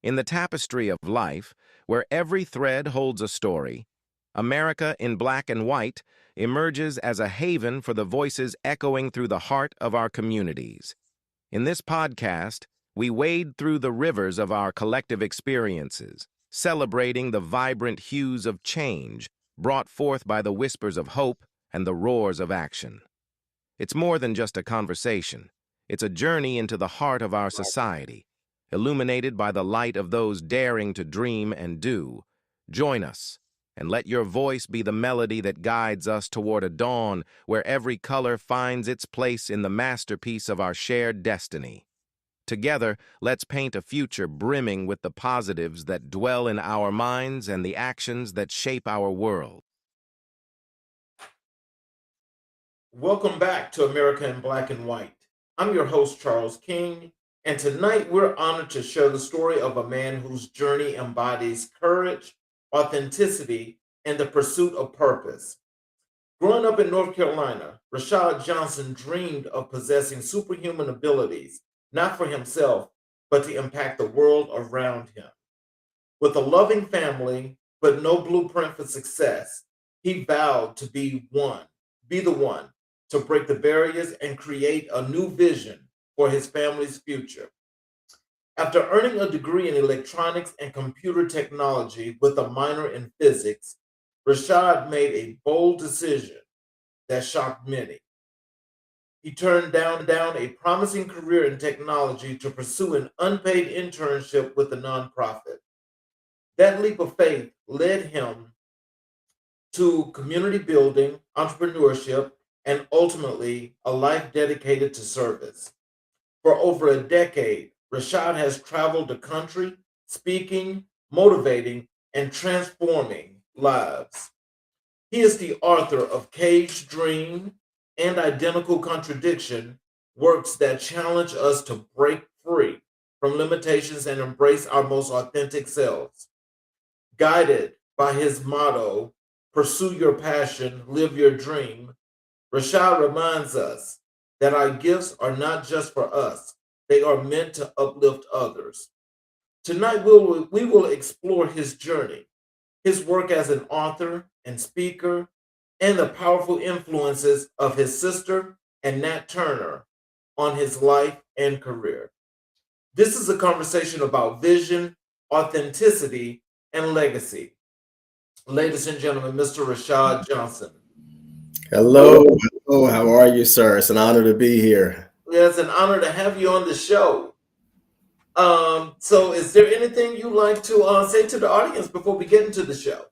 In the tapestry of life, where every thread holds a story, America in black and white emerges as a haven for the voices echoing through the heart of our communities. In this podcast, we wade through the rivers of our collective experiences, celebrating the vibrant hues of change brought forth by the whispers of hope and the roars of action. It's more than just a conversation. It's a journey into the heart of our society, illuminated by the light of those daring to dream and do. Join us, and let your voice be the melody that guides us toward a dawn where every color finds its place in the masterpiece of our shared destiny. Together, let's paint a future brimming with the positives that dwell in our minds and the actions that shape our world. Welcome back to America in Black and White. I'm your host, Charles King, and tonight we're honored to share the story of a man whose journey embodies courage, authenticity, and the pursuit of purpose. Growing up in North Carolina, Rashaad Johnson dreamed of possessing superhuman abilities, not for himself, but to impact the world around him. With a loving family, but no blueprint for success, he vowed to be the one to break the barriers and create a new vision for his family's future. After earning a degree in electronics and computer technology with a minor in physics, Rashad made a bold decision that shocked many. He turned down a promising career in technology to pursue an unpaid internship with a nonprofit. That leap of faith led him to community building, entrepreneurship, and ultimately a life dedicated to service. For over a decade, Rashad has traveled the country, speaking, motivating, and transforming lives. He is the author of Cage Dream and Identical Contradiction, works that challenge us to break free from limitations and embrace our most authentic selves. Guided by his motto, pursue your passion, live your dream, Rashad reminds us that our gifts are not just for us, they are meant to uplift others. Tonight, we will explore his journey, his work as an author and speaker, and the powerful influences of his sister and Nat Turner on his life and career. This is a conversation about vision, authenticity, and legacy. Ladies and gentlemen, Mr. Rashad Johnson. Hello, hello. How are you, sir? It's an honor to be here. Yeah, it's an honor to have you on the show. So is there anything you'd like to say to the audience before we get into the show?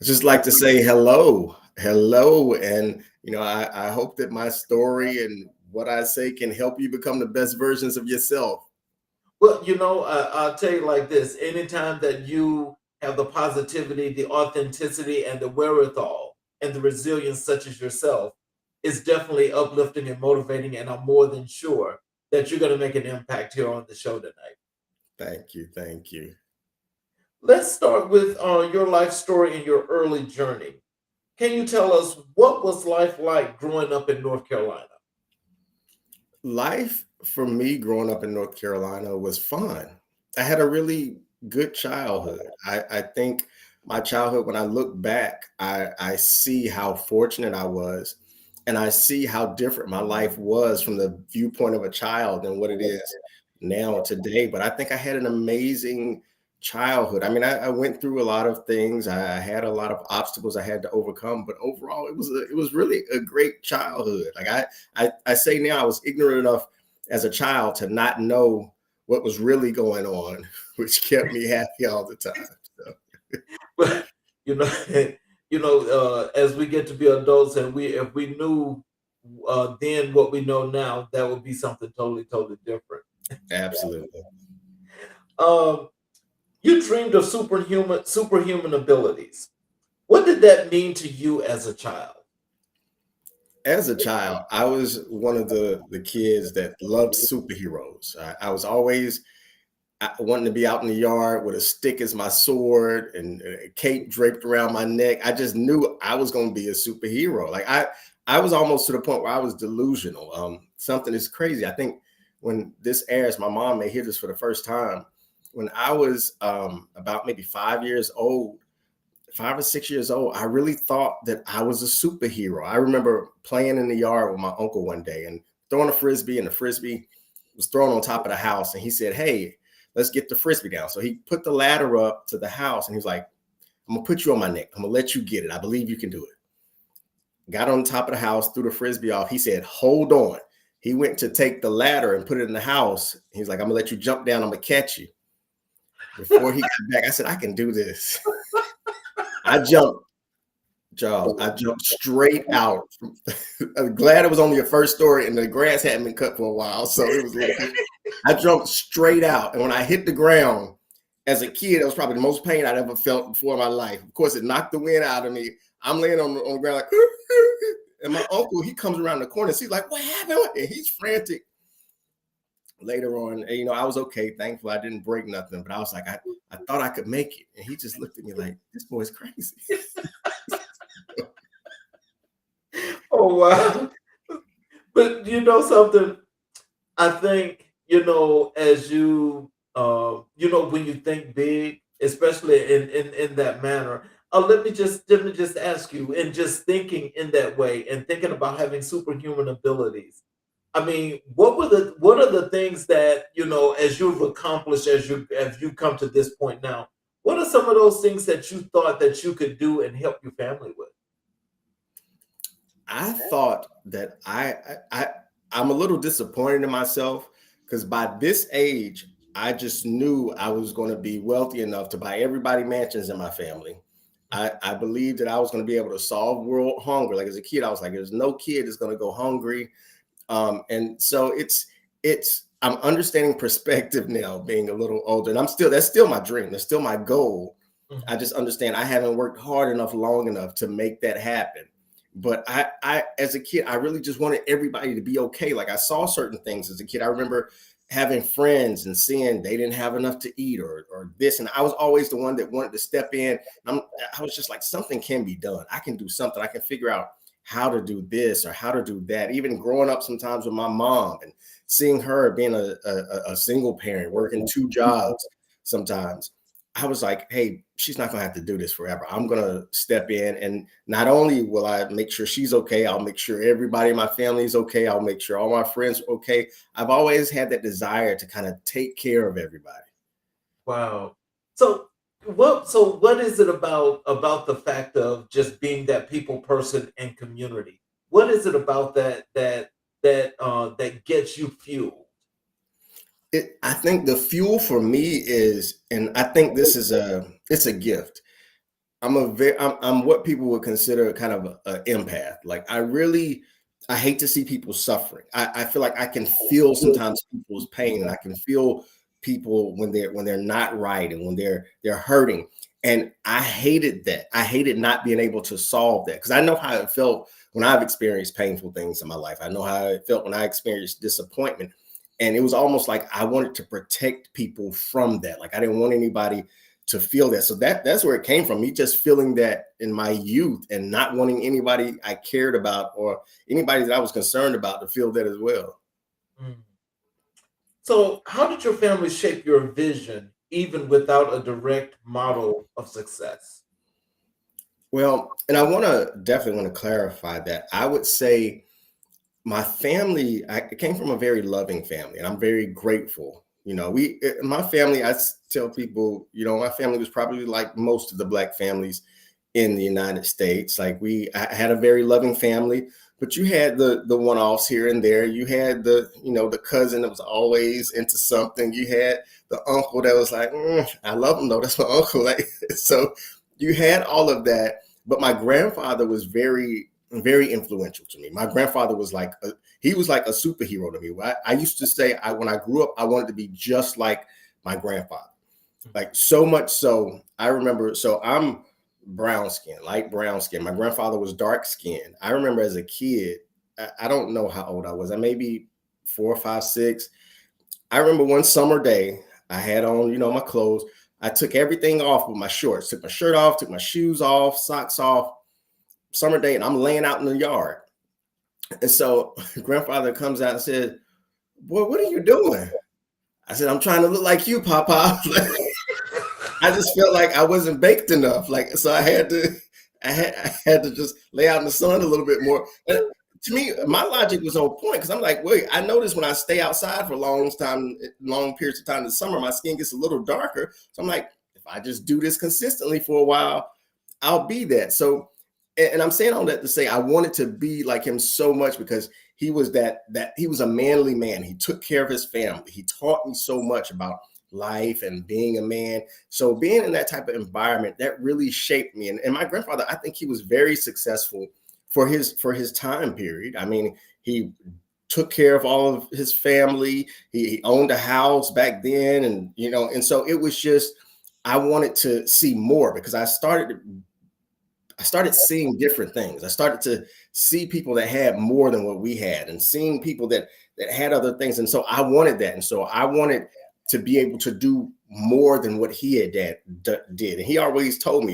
I just like to say hello, hello, and I hope that my story and what I say can help you become the best versions of yourself. Well, I'll tell you like this: anytime that you have the positivity, the authenticity, and the wherewithal and the resilience, such as yourself, is definitely uplifting and motivating. And I'm more than sure that you're going to make an impact here on the show tonight. Thank you, thank you. Let's start with your life story and your early journey. Can you tell us what was life like growing up in North Carolina? Life for me growing up in North Carolina was fun. I had a really good childhood. I think my childhood, when I look back, I see how fortunate I was, and I see how different my life was from the viewpoint of a child than what it is now today. But I think I had an amazing childhood. I mean, I went through a lot of things. I had a lot of obstacles I had to overcome, but overall, it was really a great childhood. Like I say now, I was ignorant enough as a child to not know what was really going on, which kept me happy all the time. So. But you know, as we get to be adults, and we if we knew then what we know now, that would be something totally different. Absolutely. Um, you dreamed of superhuman abilities. What did that mean to you as a child? As a child, I was one of the kids that loved superheroes. I was always wanting to be out in the yard with a stick as my sword and a cape draped around my neck. I just knew I was going to be a superhero. I was almost to the point where I was delusional. Something is crazy. I think when this airs, my mom may hear this for the first time. when I was about maybe 5 years old, 5 or 6 years old, I really thought that I was a superhero. I remember playing in the yard with my uncle one day and throwing a frisbee, and the frisbee was thrown on top of the house. And he said, "Hey, let's get the frisbee down." So he put the ladder up to the house and he was like, "I'm gonna put you on my neck. I'm gonna let you get it. I believe you can do it." Got on top of the house, threw the frisbee off. He said, "Hold on." He went to take the ladder and put it in the house. He's like, "I'm gonna let you jump down. I'm gonna catch you." Before he got back, I said, "I can do this." I jumped, Charles. I jumped straight out. I'm glad it was only a first story and the grass hadn't been cut for a while. So it was like, I jumped straight out. And when I hit the ground as a kid, it was probably the most pain I'd ever felt before in my life. Of course, it knocked the wind out of me. I'm laying on the ground like, and my uncle, he comes around the corner and he's like, "What happened?" And he's frantic. Later on, I was okay. Thankfully, I didn't break nothing, but I was like, I thought I could make it. And he just looked at me like, "This boy's crazy." Oh wow. But you know something? I think, as when you think big, especially in that manner. Let me just ask you, and just thinking in that way and thinking about having superhuman abilities. I mean, what are the things that, as you've accomplished, as you come to this point now, what are some of those things that you thought that you could do and help your family with? I thought that I'm a little disappointed in myself because by this age, I just knew I was going to be wealthy enough to buy everybody mansions in my family. I believed that I was going to be able to solve world hunger. Like as a kid, I was like, "There's no kid that's going to go hungry." And so I'm understanding perspective now, being a little older, and that's still my dream. That's still my goal. I Mhm. just understand I haven't worked hard enough, long enough to make that happen. But as a kid, I really just wanted everybody to be okay. Like I saw certain things as a kid. I remember having friends and seeing they didn't have enough to eat or this, and I was always the one that wanted to step in. I was just like, something can be done. I can do something. I can figure out how to do this or how to do that. Even growing up sometimes with my mom and seeing her being a single parent, working two jobs sometimes, I was like, "Hey, she's not going to have to do this forever. I'm going to step in. And not only will I make sure she's okay, I'll make sure everybody in my family is okay. I'll make sure all my friends are okay." I've always had that desire to kind of take care of everybody. Wow. So what is it about the fact of just being that people person and community? What is it about that gets you fueled? I think the fuel for me is, and I think it's a gift. I'm what people would consider kind of a empath. Like I hate to see people suffering. I feel like I can feel sometimes people's pain, and I can feel people when they're not right and when they're hurting. And I hated that. I hated not being able to solve that because I know how it felt when I've experienced painful things in my life. I know how it felt when I experienced disappointment. And it was almost like I wanted to protect people from that. Like I didn't want anybody to feel that. So that's where it came from. Me just feeling that in my youth and not wanting anybody I cared about or anybody that I was concerned about to feel that as well. Mm. So, how did your family shape your vision, even without a direct model of success? Well, and definitely want to clarify that. I would say my family, I came from a very loving family, and I'm very grateful. My family, tell people, my family was probably like most of the Black families in the United States. Like I had a very loving family, but you had the one-offs here and there. You had the cousin that was always into something. You had the uncle that was like, "I love him though. That's my uncle." Like, so you had all of that. But my grandfather was very, very influential to me. My grandfather was like he was like a superhero to me. I used to say when I grew up, I wanted to be just like my grandfather. Like so much so, I remember. So I'm brown skin, light brown skin. My grandfather was dark skinned. I remember as a kid, I don't know how old I was. I maybe 4, 5, 6. I remember one summer day, I had on, my clothes. I took everything off with my shorts, took my shirt off, took my shoes off, socks off. Summer day, and I'm laying out in the yard. And so grandfather comes out and said, "Boy, what are you doing?" I said, I'm trying to look like you, Papa. I just felt like I wasn't baked enough. Like, so I had to just lay out in the sun a little bit more. And to me, my logic was on point because I'm like, wait, I notice when I stay outside for long periods of time in the summer, my skin gets a little darker. So I'm like, if I just do this consistently for a while, I'll be that. So, and I'm saying all that to say I wanted to be like him so much because he was that he was a manly man. He took care of his family. He taught me so much about life and being a man. So being in that type of environment, that really shaped me. And my grandfather, I think he was very successful for his time period. I mean, he took care of all of his family. He owned a house back then, and and so it was just I wanted to see more because I started seeing different things. I started to see people that had more than what we had, and seeing people that had other things. And so I wanted that, and so I wanted to be able to do more than what he had did. And he always told me,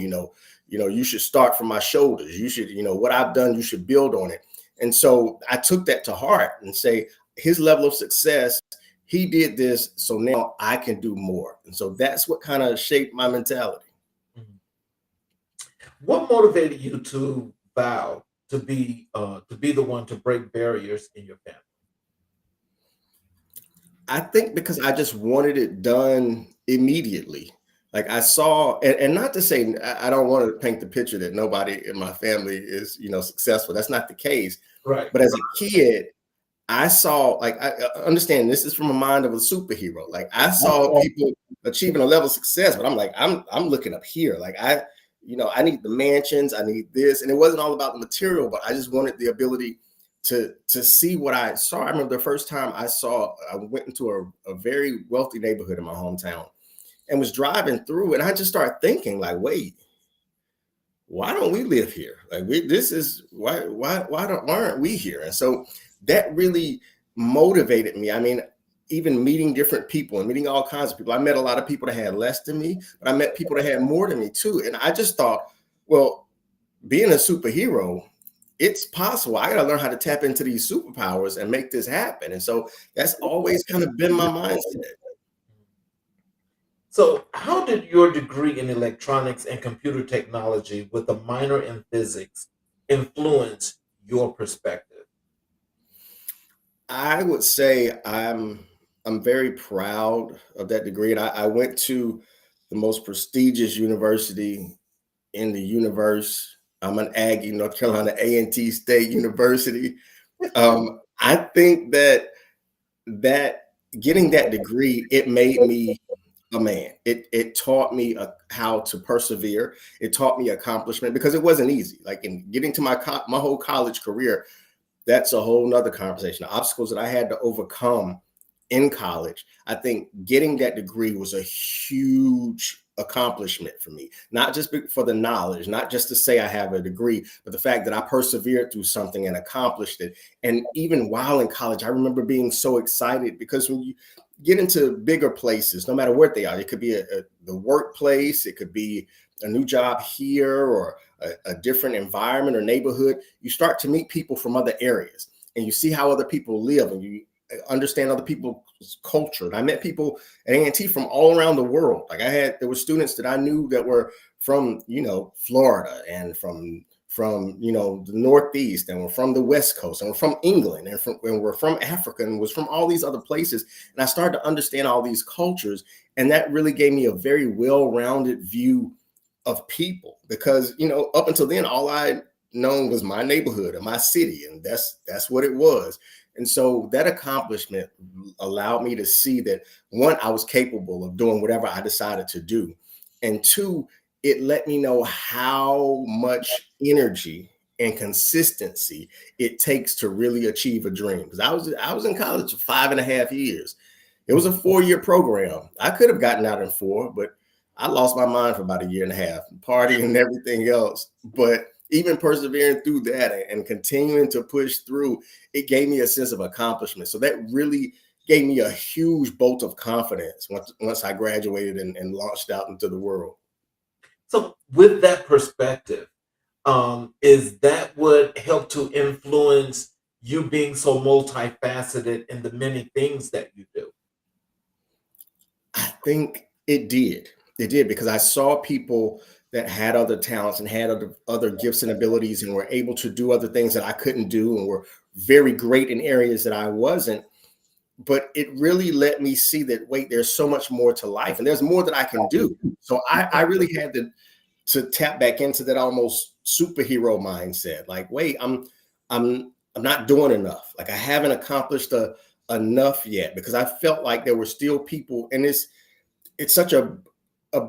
you should start from my shoulders. You should, what I've done, you should build on it. And so I took that to heart and say, his level of success, he did this, so now I can do more. And so that's what kind of shaped my mentality. What motivated you to vow to be the one to break barriers in your family? I think because I just wanted it done immediately. Like I saw, and not to say I don't want to paint the picture that nobody in my family is, successful. That's not the case. Right. But as a kid, I saw, like, I understand this is from a mind of a superhero. Like I saw people achieving a level of success, but I'm like, I'm looking up here. Like I need the mansions, I need this. And it wasn't all about the material, but I just wanted the ability to see what I saw. I remember the first time I went into a very wealthy neighborhood in my hometown and was driving through, and I just started thinking, like, wait, why don't we live here? Like why aren't we here? And so that really motivated me. I mean, even meeting different people and meeting all kinds of people. I met a lot of people that had less than me, but I met people that had more than me too. And I just thought, well, being a superhero, it's possible. I got to learn how to tap into these superpowers and make this happen. And so that's always kind of been my mindset. So, how did your degree in electronics and computer technology with a minor in physics influence your perspective? I would say I'm very proud of that degree. And I went to the most prestigious university in the universe. I'm an Aggie, North Carolina A&T State University. I think that getting that degree, it made me a man. It taught me how to persevere. It taught me accomplishment because it wasn't easy. Like in getting to my whole college career, that's a whole nother conversation. The obstacles that I had to overcome in college, I think getting that degree was a huge accomplishment for me, not just for the knowledge, not just to say I have a degree, but the fact that I persevered through something and accomplished it. And even while in college, I remember being so excited because when you get into bigger places, no matter what they are, it could be the workplace, it could be a new job here or a different environment or neighborhood, you start to meet people from other areas and you see how other people live and you understand other people's culture. And I met people at A&T from all around the world. Like there were students that I knew that were from, Florida and from the Northeast and were from the West Coast and were from England and were from Africa and was from all these other places. And I started to understand all these cultures. And that really gave me a very well-rounded view of people because, up until then, all I known was my neighborhood and my city. And that's what it was. And so that accomplishment allowed me to see that, one, I was capable of doing whatever I decided to do. And two, it let me know how much energy and consistency it takes to really achieve a dream. Because I was in college for 5.5 years. It was a 4-year program. I could have gotten out in 4, but I lost my mind for about 1.5 years, partying and everything else. But even persevering through that and continuing to push through, it gave me a sense of accomplishment. So that really gave me a huge bolt of confidence once I graduated and launched out into the world. So, with that perspective, is that what helped to influence you being so multifaceted in the many things that you do? think it did. It did, because I saw people that had other talents and had other gifts and abilities and were able to do other things that I couldn't do and were very great in areas that I wasn't. But it really let me see that, wait, there's so much more to life and there's more that I can do. So I really had to tap back into that almost superhero mindset. Like, wait, I'm not doing enough. Like, I haven't accomplished enough yet, because I felt like there were still people, and it's such a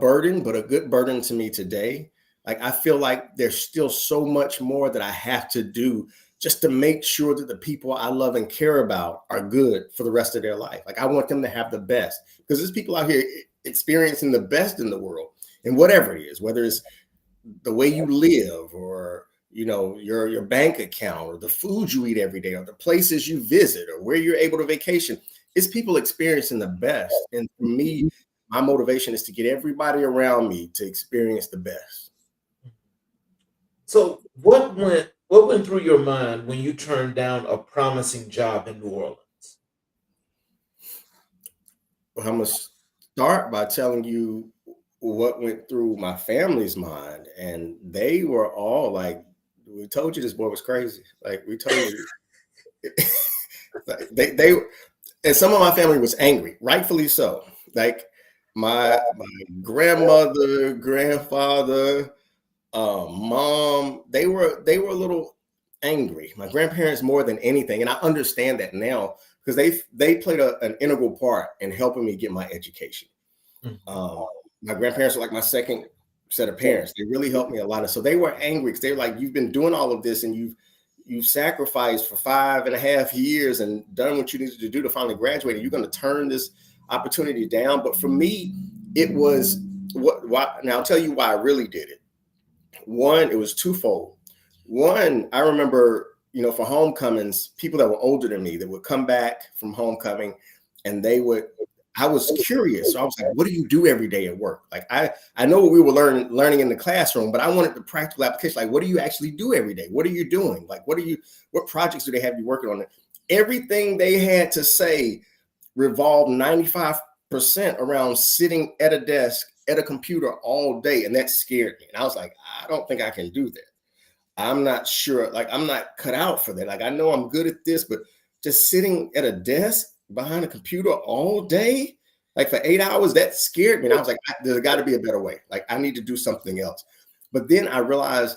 burden, but a good burden to me today. Like, I feel like there's still so much more that I have to do just to make sure that the people I love and care about are good for the rest of their life. Like, I want them to have the best, because there's people out here experiencing the best in the world, and whatever it is, whether it's the way you live, or your bank account, or the food you eat every day, or the places you visit, or where you're able to vacation. It's people experiencing the best. And for me, my motivation is to get everybody around me to experience the best. So what went through your mind when you turned down a promising job in New Orleans? Well, I'm going to start by telling you what went through my family's mind. And they were all like, we told you this boy was crazy. Like, we told you. they and some of my family was angry, rightfully so. Like, my grandmother, grandfather, mom, they were a little angry. My grandparents more than anything, and I understand that now, because they played an integral part in helping me get my education. Mhm. My grandparents were like my second set of parents. They really helped me a lot, and so they were angry, because they were like, "You've been doing all of this, and you've sacrificed for 5.5 years and done what you needed to do to finally graduate, and you're going to turn this opportunity down." But for me, it was why. Now I'll tell you why I really did it. One, it was twofold. One, I remember, for homecomings, people that were older than me that would come back from homecoming, and I was curious. So I was like, what do you do every day at work? Like, I know what we were learning in the classroom, but I wanted the practical application. Like, what do you actually do every day? What are you doing? Like, what projects do they have you working on? Everything they had to say revolved 95% around sitting at a desk at a computer all day. And that scared me. And I was like, I don't think I can do that. I'm not sure. Like, I'm not cut out for that. Like, I know I'm good at this, but just sitting at a desk behind a computer all day, like for 8 hours, that scared me. And I was like, there's got to be a better way. Like, I need to do something else. But then I realized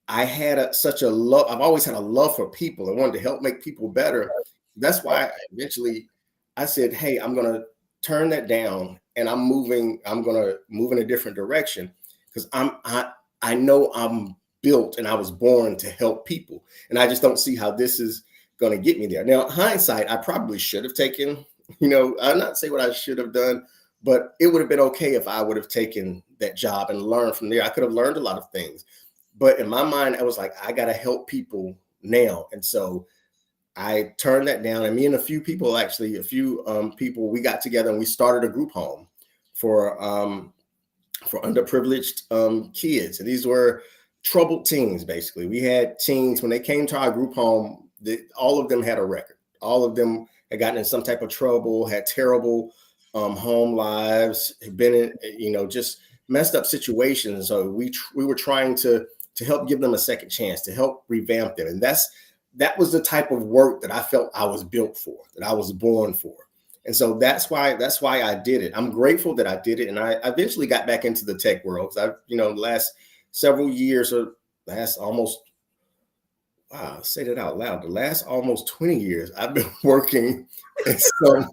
I had such a love. I've always had a love for people. I wanted to help make people better. That's why eventually I said, hey, I'm going to turn that down, and I'm going to move in a different direction, because I know I'm built and I was born to help people. And I just don't see how this is going to get me there. Now, hindsight, I probably should have taken, I'll not say what I should have done, but it would have been okay if I would have taken that job and learned from there. I could have learned a lot of things. But in my mind, I was like, I got to help people now. And so I turned that down. And me and a few people, we got together and we started a group home for underprivileged kids. And these were troubled teens, basically. We had teens, when they came to our group home, all of them had a record. All of them had gotten in some type of trouble, had terrible home lives, had been in, just messed up situations. So we were trying to help give them a second chance, to help revamp them. And that was the type of work that I felt I was built for, that I was born for. And so that's why I did it. I'm grateful that I did it. And I eventually got back into the tech world, because the last several years, or last almost, wow, I'll say that out loud, the last almost 20 years, I've been working in some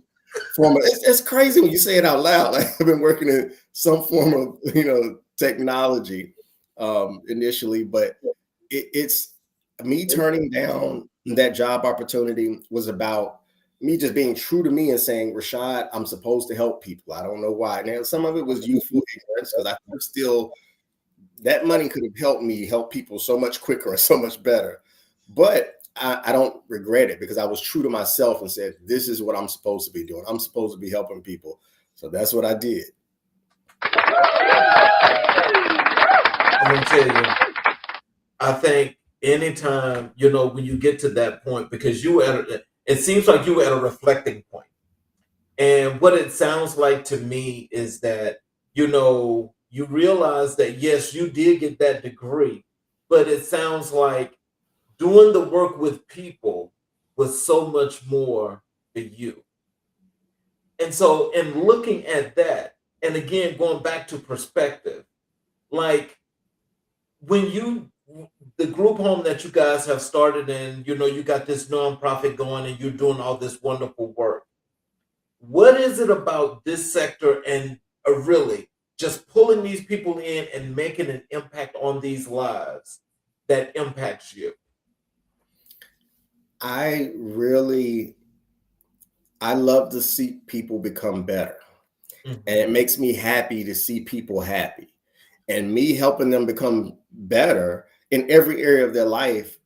form of, it's crazy when you say it out loud. Like, I've been working in some form of, technology initially, but it's me turning down that job opportunity was about me just being true to me and saying, Rashaad, I'm supposed to help people. I don't know why. Now, some of it was youthful ignorance, because I think still that money could have helped me help people so much quicker and so much better. But I don't regret it, because I was true to myself and said, this is what I'm supposed to be doing. I'm supposed to be helping people. So that's what I did. I'm going to tell you, I think anytime, when you get to that point, because it seems like you were at a reflecting point. And what it sounds like to me is that, you realize that yes, you did get that degree, but it sounds like doing the work with people was so much more for you. And so, in looking at that, and again, going back to perspective, like when the group home that you guys have started and you got this nonprofit going and you're doing all this wonderful work, what is it about this sector and really just pulling these people in and making an impact on these lives that impacts you? I really, I love to see people become better. And it Mhm. makes me happy to see people happy. And me helping them become better in every area of their life,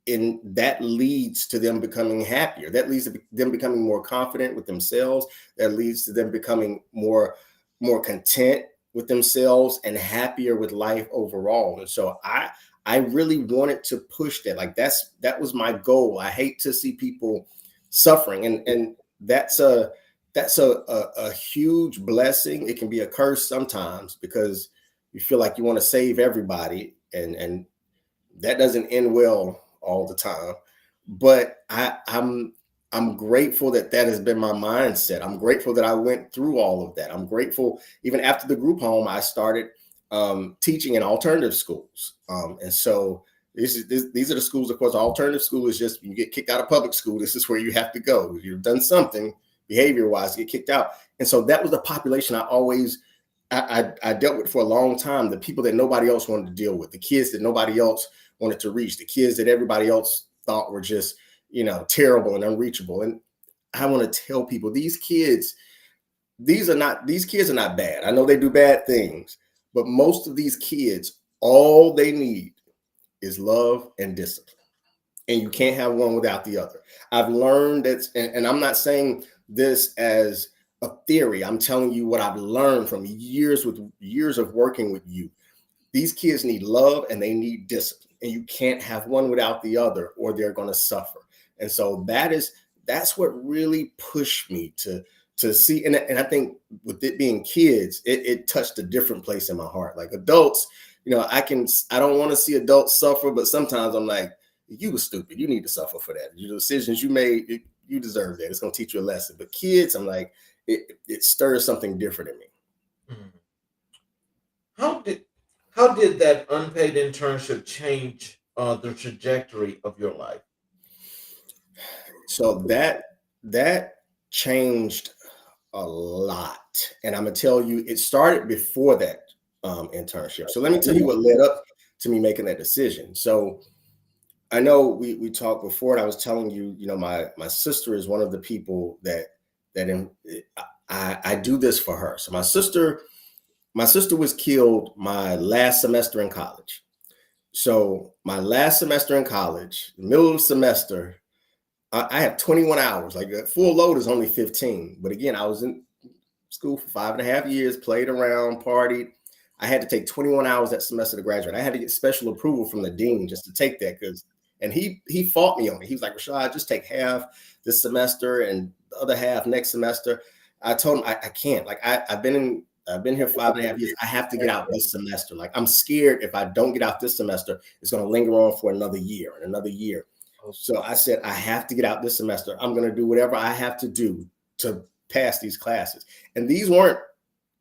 and that leads to them becoming happier. That leads to them becoming more confident with themselves. That leads to them becoming more content with themselves and happier with life overall. And so I really wanted to push that. Like that was my goal. I hate to see people suffering, and that's a huge blessing. It can be a curse sometimes because you feel like you want to save everybody, and that doesn't end well all the time. But I'm grateful that that has been my mindset. I'm grateful that I went through all of that. I'm grateful even after the group home, I started teaching in alternative schools, and so these are the schools. Of course, alternative school is just when you get kicked out of public school. This is where you have to go. You've done something behavior wise, get kicked out, and so that was the population I always I dealt with for a long time. The people that nobody else wanted to deal with, the kids that nobody else wanted to reach, the kids that everybody else thought were just, terrible and unreachable. And I want to tell people these kids are not bad. I know they do bad things, but most of these kids, all they need is love and discipline. And you can't have one without the other. I've learned that, and I'm not saying this as a theory. I'm telling you what I've learned from years of working with you. These kids need love and they need discipline, and you can't have one without the other, or they're going to suffer. And so that's what really pushed me to see. And I think with it being kids, it touched a different place in my heart. Like adults, I don't want to see adults suffer, but sometimes I'm like, you were stupid. You need to suffer for that. Your decisions you made, you deserve that. It's going to teach you a lesson. But kids, I'm like, it stirs something different in me. Mhm. How did how did that unpaid internship change the trajectory of your life? So that changed a lot. And I'm gonna tell you, it started before that internship. So let me tell you what led up to me making that decision. So I know we talked before, and I was telling you, my sister is one of the people that in, I do this for her. So my sister was killed my last semester in college. So my last semester in college, middle of the semester, I have 21 hours. Like full load is only 15. But again, I was in school for 5.5 years, played around, partied. I had to take 21 hours that semester to graduate. I had to get special approval from the dean just to take that and he fought me on it. He was like, Rashaad, just take half this semester and the other half next semester. I told him I can't. Like I've been here 5.5 years. I have to get out this semester. Like I'm scared if I don't get out this semester, it's going to linger on for another year and another year. So I said, I have to get out this semester. I'm going to do whatever I have to do to pass these classes. And these weren't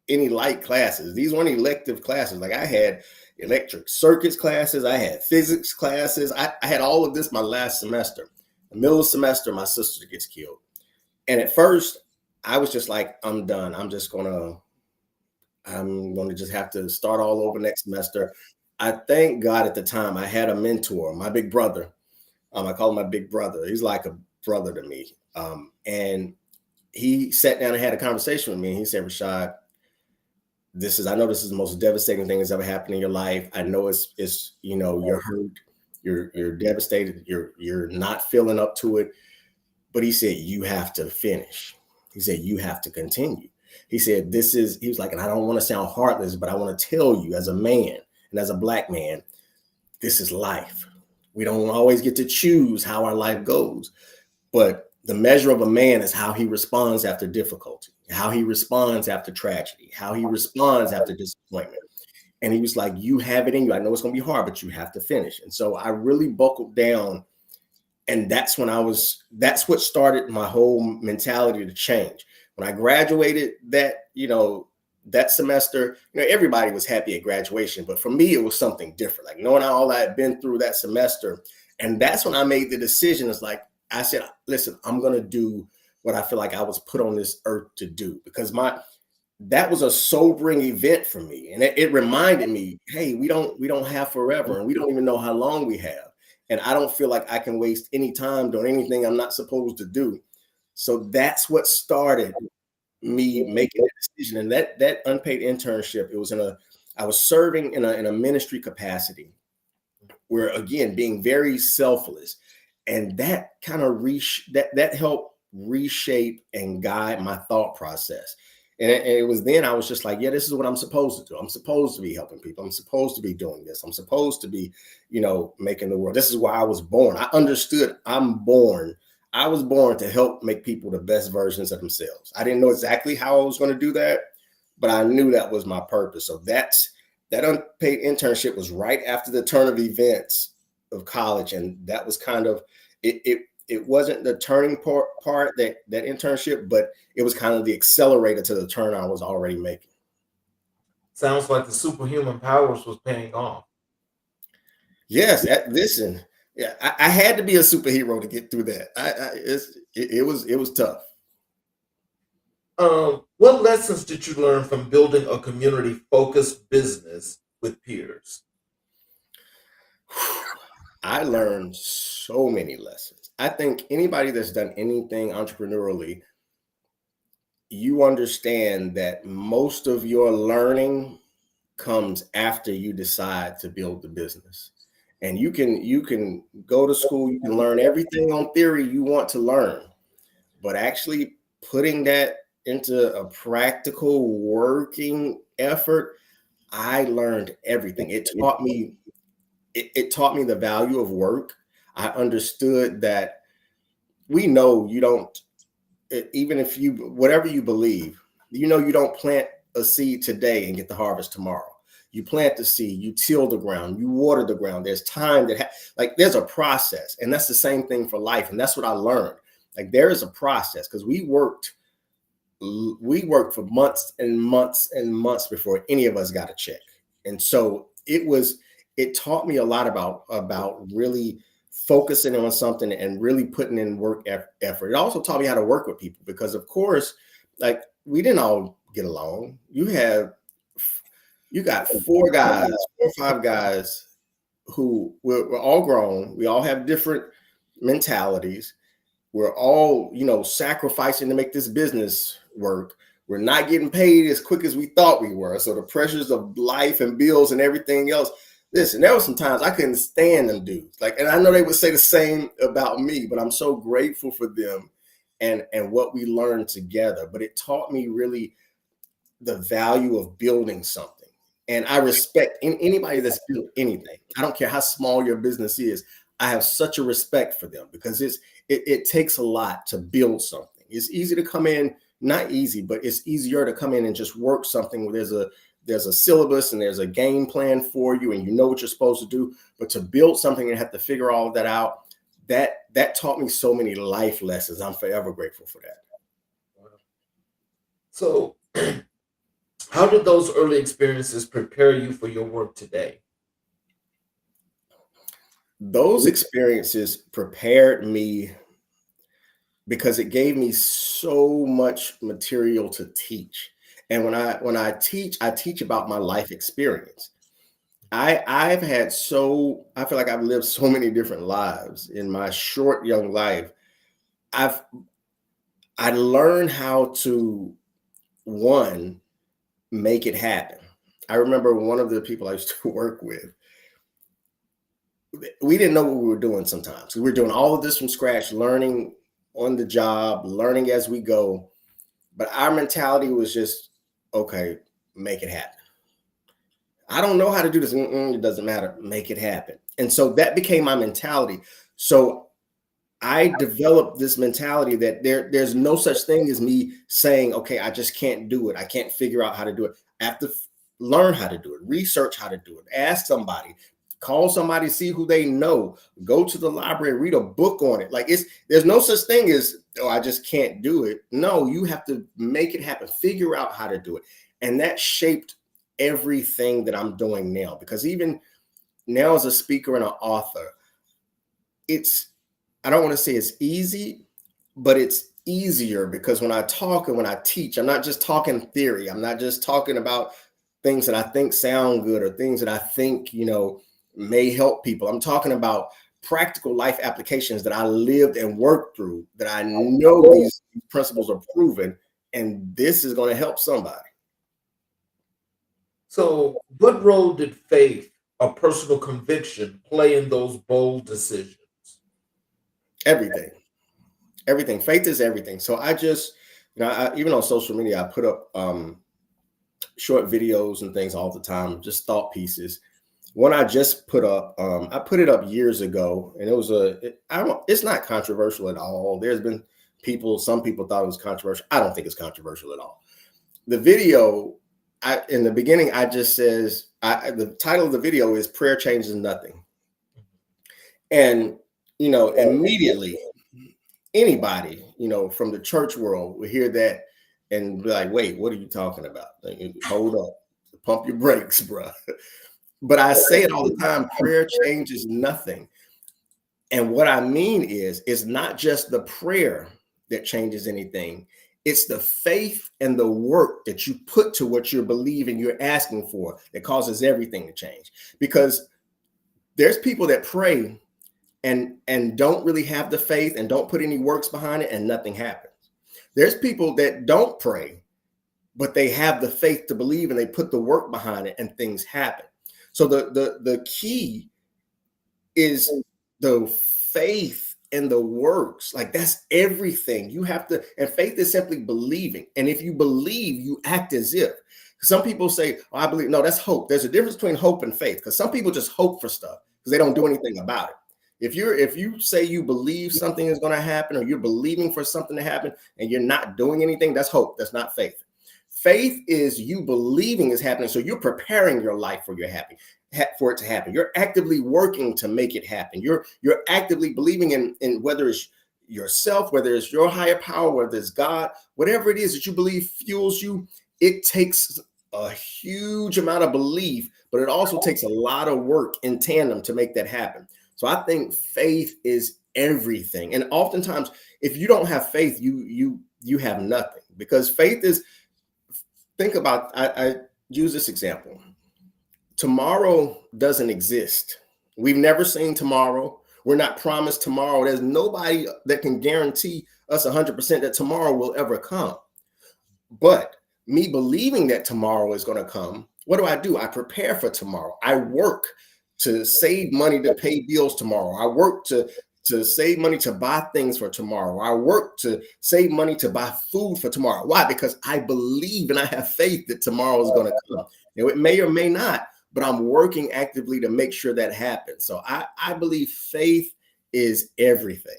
any light classes. These weren't elective classes. Like I had electric circuits classes. I had physics classes. I had all of this my last semester. The middle of the semester, my sister gets killed. And at first, I was just like, I'm done. I'm gonna just have to start all over next semester. I thank God at the time I had a mentor, my big brother. I call him my big brother. He's like a brother to me. And he sat down and had a conversation with me. And he said, Rashaad, I know this is the most devastating thing that's ever happened in your life. I know you're hurt, you're devastated, you're not feeling up to it. But he said, you have to finish. He said, you have to continue. He said, he was like, and I don't want to sound heartless, but I want to tell you as a man and as a Black man, this is life. We don't always get to choose how our life goes, but the measure of a man is how he responds after difficulty, how he responds after tragedy, how he responds after disappointment. And he was like, you have it in you. I know it's going to be hard, but you have to finish. And so I really buckled down. And that's that's what started my whole mentality to change. When I graduated that semester, everybody was happy at graduation, but for me, it was something different. Like knowing all I had been through that semester. And that's when I made the decision. It's like, I said, listen, I'm going to do what I feel like I was put on this earth to do, because that was a sobering event for me. And it reminded me, hey, we don't have forever, and we don't even know how long we have. And I don't feel like I can waste any time doing anything I'm not supposed to do. So that's what started me making that decision. And that unpaid internship, I was serving in a ministry capacity where, again, being very selfless. And that kind of that helped reshape and guide my thought process. And it was then I was just like, yeah, this is what I'm supposed to do. I'm supposed to be helping people. I'm supposed to be doing this. I'm supposed to be, making the world. This is why I was born. I understood I was born to help make people the best versions of themselves. I didn't know exactly how I was going to do that, but I knew that was my purpose. So that unpaid internship was right after the turn of events of college. And that was kind of, it wasn't the turning part, that internship, but it was kind of the accelerator to the turn I was already making. Sounds like the superhuman powers was paying off. Yes, listen, yeah, I had to be a superhero to get through that. It was tough. What lessons did you learn from building a community-focused business with peers? I learned so many lessons. I think anybody that's done anything entrepreneurially, you understand that most of your learning comes after you decide to build the business. And you can go to school, you can learn everything on theory you want to learn, but actually putting that into a practical working effort, I learned everything. It taught me the value of work. I understood that we know you don't, even if whatever you believe, you don't plant a seed today and get the harvest tomorrow. You plant the seed, you till the ground, you water the ground. There's time there's a process. And that's the same thing for life. And that's what I learned. Like there is a process, because we worked for months and months and months before any of us got a check. And so it taught me a lot about really focusing on something and really putting in work effort. It also taught me how to work with people, because of course, like we didn't all get along. You got 4 or 5 guys who we're all grown. We all have different mentalities. We're all, sacrificing to make this business work. We're not getting paid as quick as we thought we were. So the pressures of life and bills and everything else. Listen, there were some times I couldn't stand them dudes. And I know they would say the same about me, but I'm so grateful for them and what we learned together. But it taught me really the value of building something. And I respect anybody that's built anything. I don't care how small your business is. I have such a respect for them, because it takes a lot to build something. It's easy to come in, not easy, but it's easier to come in and just work something where there's a syllabus and there's a game plan for you and you know what you're supposed to do. But to build something and have to figure all of that out, that taught me so many life lessons. I'm forever grateful for that. So how did those early experiences prepare you for your work today? Those experiences prepared me because it gave me so much material to teach. And when I teach about my life experience. I feel like I've lived so many different lives in my short young life. I learned how to, one, make it happen. I remember one of the people I used to work with, we didn't know what we were doing sometimes. We were doing all of this from scratch, learning on the job, learning as we go. But our mentality was just, okay, make it happen. I don't know how to do this. It doesn't matter. Make it happen. And so that became my mentality. So I developed this mentality that there's no such thing as me saying, okay, I just can't do it. I can't figure out how to do it. I have to learn how to do it, research how to do it, ask somebody, call somebody, see who they know, go to the library, read a book on it. Like there's no such thing as, oh, I just can't do it. No, you have to make it happen, figure out how to do it. And that shaped everything that I'm doing now, because even now as a speaker and an author, I don't want to say it's easy, but it's easier because when I talk and when I teach, I'm not just talking theory. I'm not just talking about things that I think sound good or things that I think, may help people. I'm talking about practical life applications that I lived and worked through, that I know these principles are proven, and this is going to help somebody. So, what role did faith or personal conviction play in those bold decisions? Everything. Faith is everything. So I just, even on social media, I put up short videos and things all the time, just thought pieces. One I just put up, I put it up years ago, and it's not controversial at all. There's been some people thought it was controversial. I don't think it's controversial at all. The video, in the beginning, I just says, the title of the video is "Prayer Changes Nothing," and immediately anybody from the church world will hear that and be like, "Wait, what are you talking about? Like, hold up, pump your brakes, bro." But I say it all the time: prayer changes nothing. And what I mean is, it's not just the prayer that changes anything. It's the faith and the work that you put to what you're believing, you're asking for, that causes everything to change. Because there's people that pray and don't really have the faith and don't put any works behind it, and nothing happens. There's people that don't pray, but they have the faith to believe and they put the work behind it, and things happen. So the key is the faith and the works. Like, that's everything. You have to, and faith is simply believing. And if you believe, you act as if. Some people say, "Oh, I believe." No, that's hope. There's a difference between hope and faith, because some people just hope for stuff because they don't do anything about it. If you say you believe something is going to happen, or you're believing for something to happen and you're not doing anything, that's hope. That's not faith. Faith is you believing is happening, so you're preparing your life for it to happen. You're actively working to make it happen. You're actively believing in whether it's yourself, whether it's your higher power, whether it's God, whatever it is that you believe fuels you. It takes a huge amount of belief, but it also takes a lot of work in tandem to make that happen. So I think faith is everything. And oftentimes, if you don't have faith, you have nothing, because faith is, think about, I use this example. Tomorrow doesn't exist. We've never seen tomorrow. We're not promised tomorrow. There's nobody that can guarantee us 100% that tomorrow will ever come. But me believing that tomorrow is going to come, what do? I prepare for tomorrow. I work to save money to pay bills tomorrow. I work to save money to buy things for tomorrow. I work to save money to buy food for tomorrow. Why? Because I believe and I have faith that tomorrow is going to come. It may or may not, but I'm working actively to make sure that happens. So I believe faith is everything.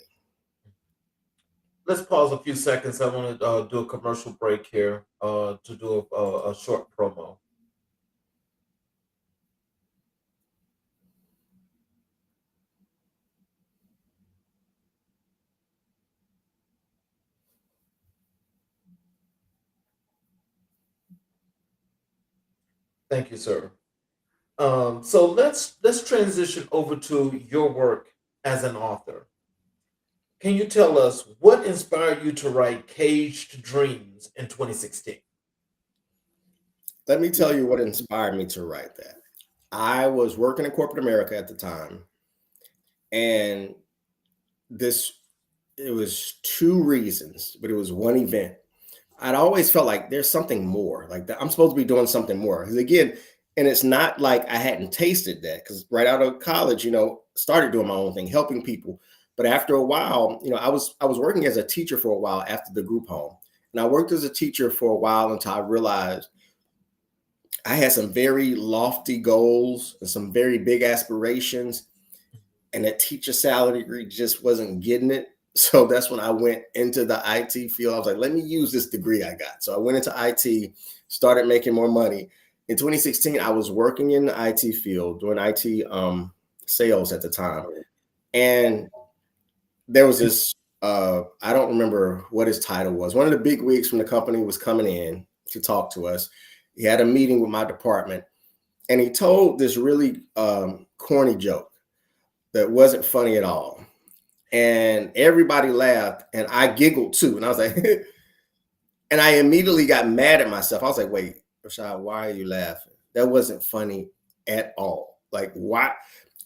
Let's pause a few seconds. I want to do a commercial break here to do a short promo. Thank you, sir. So let's transition over to your work as an author. Can you tell us what inspired you to write Caged Dreams in 2016? Let me tell you what inspired me to write that. I was working in corporate America at the time, and it was two reasons, but it was one event. I'd always felt like there's something more, like that I'm supposed to be doing something more. Because again, and it's not like I hadn't tasted that, because right out of college, started doing my own thing, helping people. But after a while, I was working as a teacher for a while after the group home. And I worked as a teacher for a while until I realized I had some very lofty goals and some very big aspirations. And that teacher salary just wasn't getting it. So that's when I went into the IT field. I was like, let me use this degree I got. So I went into IT, started making more money. In 2016, I was working in the IT field, doing IT sales at the time. And there was this, I don't remember what his title was. One of the big wigs from the company was coming in to talk to us. He had a meeting with my department, and he told this really corny joke that wasn't funny at all. And everybody laughed, and I giggled too. And I was like, and I immediately got mad at myself. I was like, wait, Rashaad, why are you laughing? That wasn't funny at all. Like, why?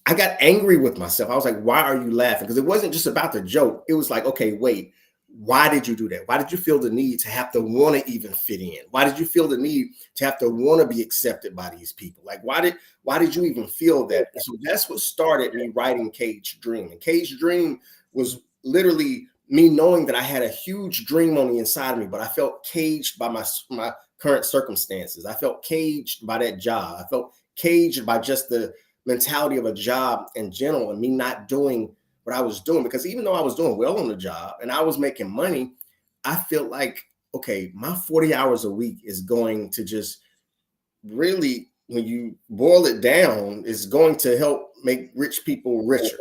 I got angry with myself. I was like, why are you laughing? Because it wasn't just about the joke. It was like, okay, wait, why did you do that? Why did you feel the need to have to want to even fit in? Why did you feel the need to have to want to be accepted by these people? Like, why did you even feel that? And so that's what started me writing Cage Dream. And Cage Dream was literally me knowing that I had a huge dream on the inside of me, but I felt caged by my current circumstances. I felt caged by that job. I felt caged by just the mentality of a job in general and me not doing what I was doing, because even though I was doing well on the job and I was making money, I feel like, okay, my 40 hours a week is going to just really, when you boil it down, is going to help make rich people richer.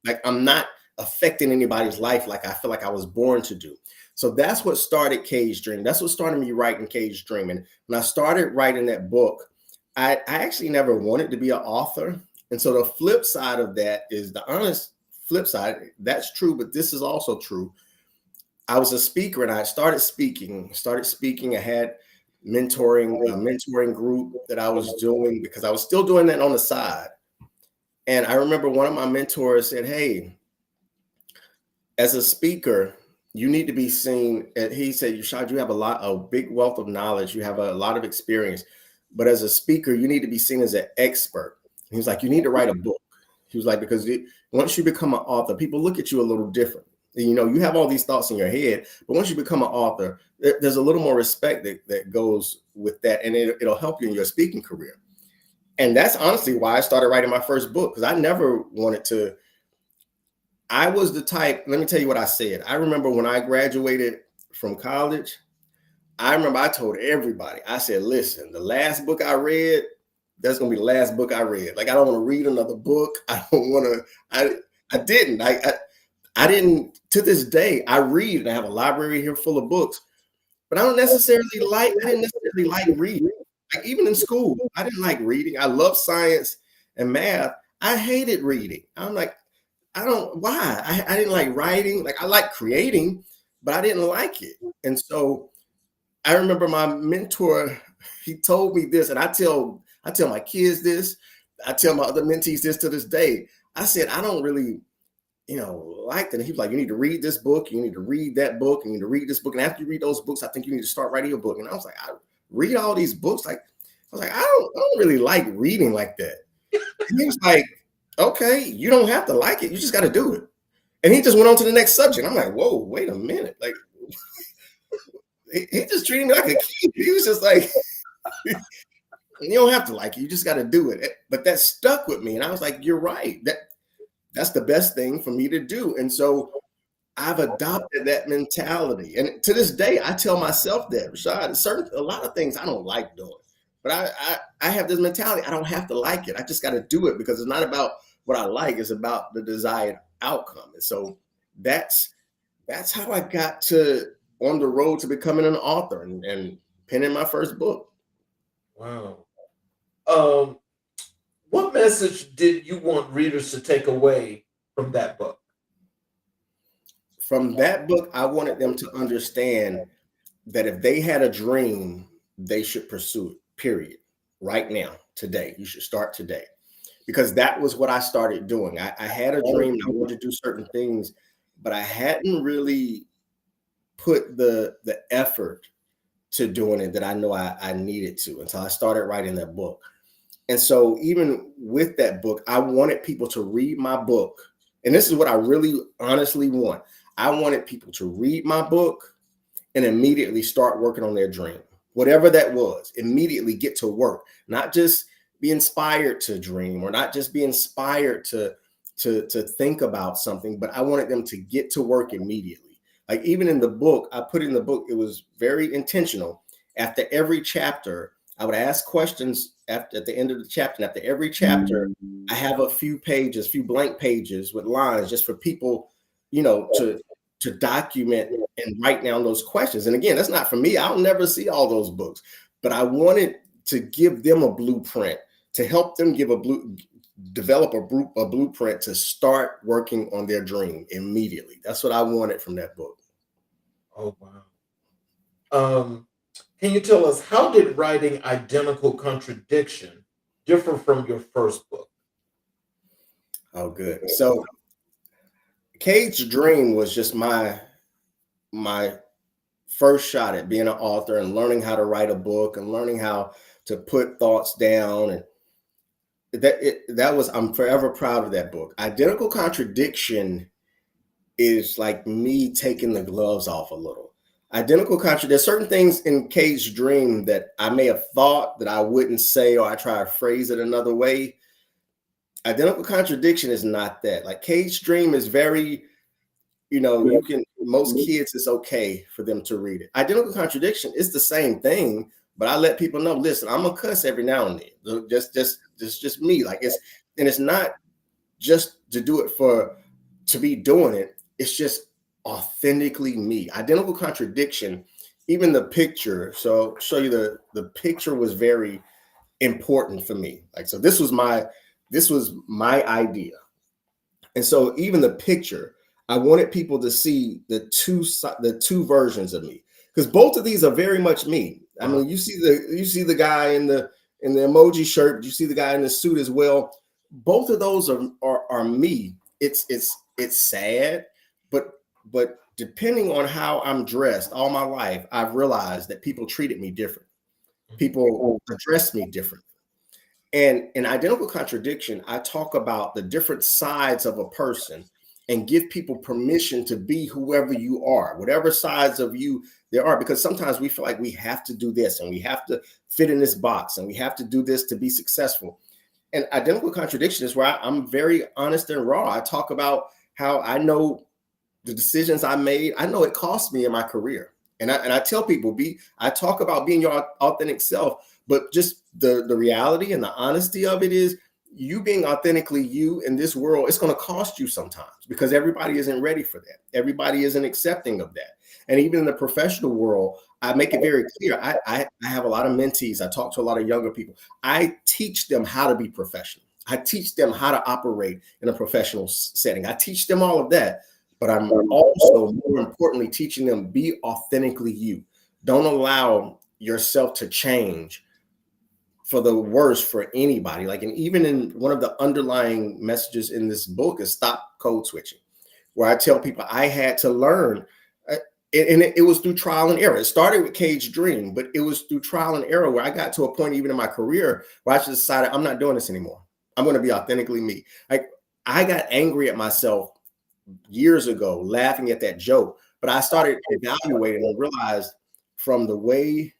Like, I'm not affecting anybody's life like I feel like I was born to do. So that's what started Cage Dream. That's what started me writing Cage Dream. And when I started writing that book, I actually never wanted to be an author. And so the flip side of that is the honest flip side. That's true, but this is also true. I was a speaker and I started speaking. I had a mentoring group that I was doing because I was still doing that on the side. And I remember one of my mentors said, hey, as a speaker, you need to be seen. And he said, Rashaad, you have a big wealth of knowledge. You have a lot of experience. But as a speaker, you need to be seen as an expert. He was like, you need to write a book. He was like, because once you become an author, people look at you a little different. You know, you have all these thoughts in your head, but once you become an author, there's a little more respect that goes with that. And it'll help you in your speaking career. And that's honestly why I started writing my first book, because I never wanted to. I was the type, let me tell you what I said. I remember when I graduated from college, I remember I told everybody, I said, listen, the last book I read, that's going to be the last book I read. Like, I don't want to read another book. I don't want to, I didn't. I didn't, to this day, I read and I have a library here full of books, but I didn't necessarily like reading. Like, even in school, I didn't like reading. I love science and math. I hated reading. I'm like, why? I didn't like writing. Like, I like creating, but I didn't like it. And so I remember my mentor, he told me this, and I tell my kids this, I tell my other mentees this to this day. I said, I don't really, like that. And he was like, you need to read this book, you need to read that book, you need to read this book. And after you read those books, I think you need to start writing a book. And I was like, I read all these books. Like, I was like, I don't really like reading like that. And he was like, okay, you don't have to like it. You just got to do it. And he just went on to the next subject. I'm like, whoa, wait a minute. Like, he just treated me like a kid. He was just like, you don't have to like it. You just got to do it. But that stuck with me. And I was like, you're right. That's the best thing for me to do. And so I've adopted that mentality. And to this day, I tell myself that, Rashaad, a lot of things I don't like doing. But I have this mentality. I don't have to like it. I just got to do it, because it's not about what I like. It's about the desired outcome. And so that's how I got on the road to becoming an author and penning my first book. Wow. What message did you want readers to take away from that book? From that book, I wanted them to understand that if they had a dream, they should pursue it, period. Right now, today. You should start today. Because that was what I started doing. I had a dream. I wanted to do certain things, but I hadn't really put the effort to doing it that I know I needed to until I started writing that book. And so even with that book, I wanted people to read my book. And this is what I really honestly want. I wanted people to read my book and immediately start working on their dream. Whatever that was, immediately get to work, not just be inspired to dream, or not just be inspired to to think about something, but I wanted them to get to work immediately. Like even in the book, I put in the book, it was very intentional. After every chapter, I would ask questions at the end of the chapter. And after every chapter, I have a few pages, few blank pages with lines just for people, to document and write down those questions. And again, that's not for me. I'll never see all those books, but I wanted to give them a blueprint to help them develop a blueprint to start working on their dream immediately. That's what I wanted from that book. Oh, wow. Can you tell us, how did writing Identical Contradiction differ from your first book? Oh, good. So Cade's Dream was just my first shot at being an author and learning how to write a book and learning how to put thoughts down. And I'm forever proud of that book. Identical Contradiction is like me taking the gloves off a little. There's certain things in Cade's Dream that I may have thought that I wouldn't say, or I try to phrase it another way. Identical Contradiction is not that. Like Cade's Dream is very, most kids, it's okay for them to read it. Identical Contradiction is the same thing, but I let people know, listen, I'm gonna cuss every now and then. Just me. Like it's not just to do it to be doing it. It's just authentically me. Identical Contradiction, even the picture. So I'll show you the picture was very important for me. Like, so this was my idea. And so even the picture, I wanted people to see the two versions of me, because both of these are very much me. I mean, you see the guy in the emoji shirt, you see the guy in the suit as well. Both of those are me. It's sad, but depending on how I'm dressed all my life, I've realized that people treated me different. People addressed me different. And in Identical Contradiction, I talk about the different sides of a person and give people permission to be whoever you are, whatever sides of you there are, because sometimes we feel like we have to do this and we have to fit in this box and we have to do this to be successful. And Identical Contradiction is where I'm very honest and raw. I talk about how I know the decisions I made. I know it cost me in my career. And I tell people, I talk about being your authentic self, but just the reality and the honesty of it is, you being authentically you in this world, it's going to cost you sometimes, because everybody isn't ready for that. Everybody isn't accepting of that. And even in the professional world, I make it very clear. I have a lot of mentees. I talk to a lot of younger people. I teach them how to be professional. I teach them how to operate in a professional setting. I teach them all of that. But I'm also, more importantly, teaching them, be authentically you. Don't allow yourself to change for the worse for anybody. Like, and even in one of the underlying messages in this book is stop code switching, where I tell people I had to learn, and it was through trial and error. It started with Cade's Dream, but it was through trial and error where I got to a point, even in my career, where I just decided I'm not doing this anymore. I'm going to be authentically me. Like, I got angry at myself years ago, laughing at that joke, but I started evaluating and realized, from the way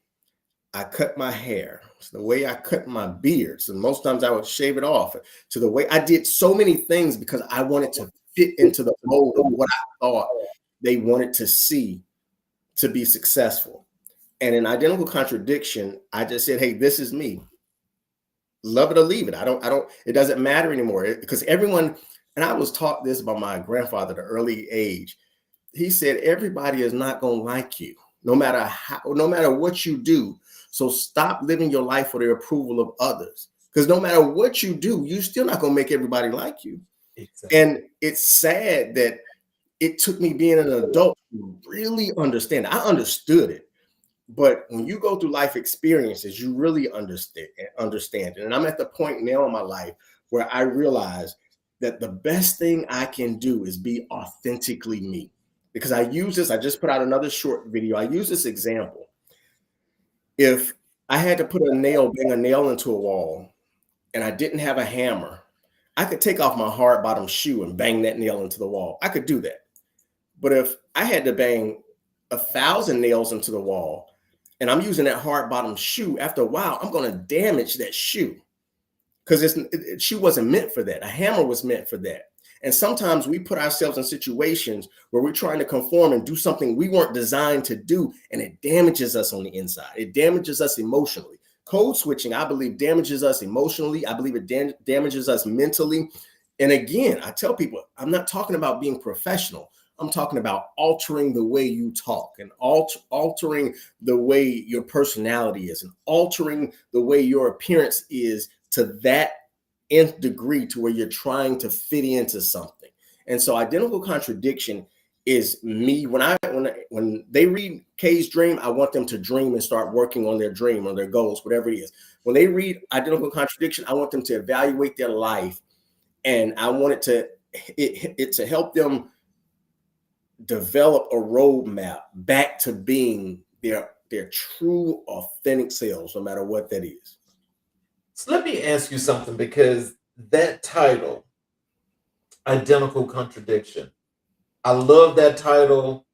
I cut my hair, to the way I cut my beard, so most times I would shave it off, to the way I did so many things because I wanted to fit into the mold of what I thought they wanted to see to be successful. And in Identical Contradiction, I just said, hey, this is me. Love it or leave it. It doesn't matter anymore, because everyone, and I was taught this by my grandfather at an early age. He said, everybody is not going to like you, no matter what you do. So stop living your life for the approval of others, because no matter what you do, you're still not going to make everybody like you. Exactly. And it's sad that it took me being an adult to really understand. I understood it, but when you go through life experiences, you really understand it. And I'm at the point now in my life where I realize that the best thing I can do is be authentically me. Because I just put out another short video. I use this example. If I had to bang a nail into a wall, and I didn't have a hammer, I could take off my hard bottom shoe and bang that nail into the wall. I could do that. But if I had to bang 1,000 nails into the wall, and I'm using that hard bottom shoe, after a while, I'm going to damage that shoe, because shoe wasn't meant for that. A hammer was meant for that. And sometimes we put ourselves in situations where we're trying to conform and do something we weren't designed to do, and it damages us on the inside. It damages us emotionally. Code switching, I believe, damages us emotionally. I believe it damages us mentally. And again, I tell people, I'm not talking about being professional. I'm talking about altering the way you talk and altering the way your personality is and altering the way your appearance is to that nth degree to where you're trying to fit into something. And so identical contradiction is me. When they read Kay's dream, I want them to dream and start working on their dream or their goals, whatever it is. When they read identical contradiction, I want them to evaluate their life, and I want it to help them develop a roadmap back to being their true, authentic selves, no matter what that is. So let me ask you something, because that title, Identical Contradiction, I love that title,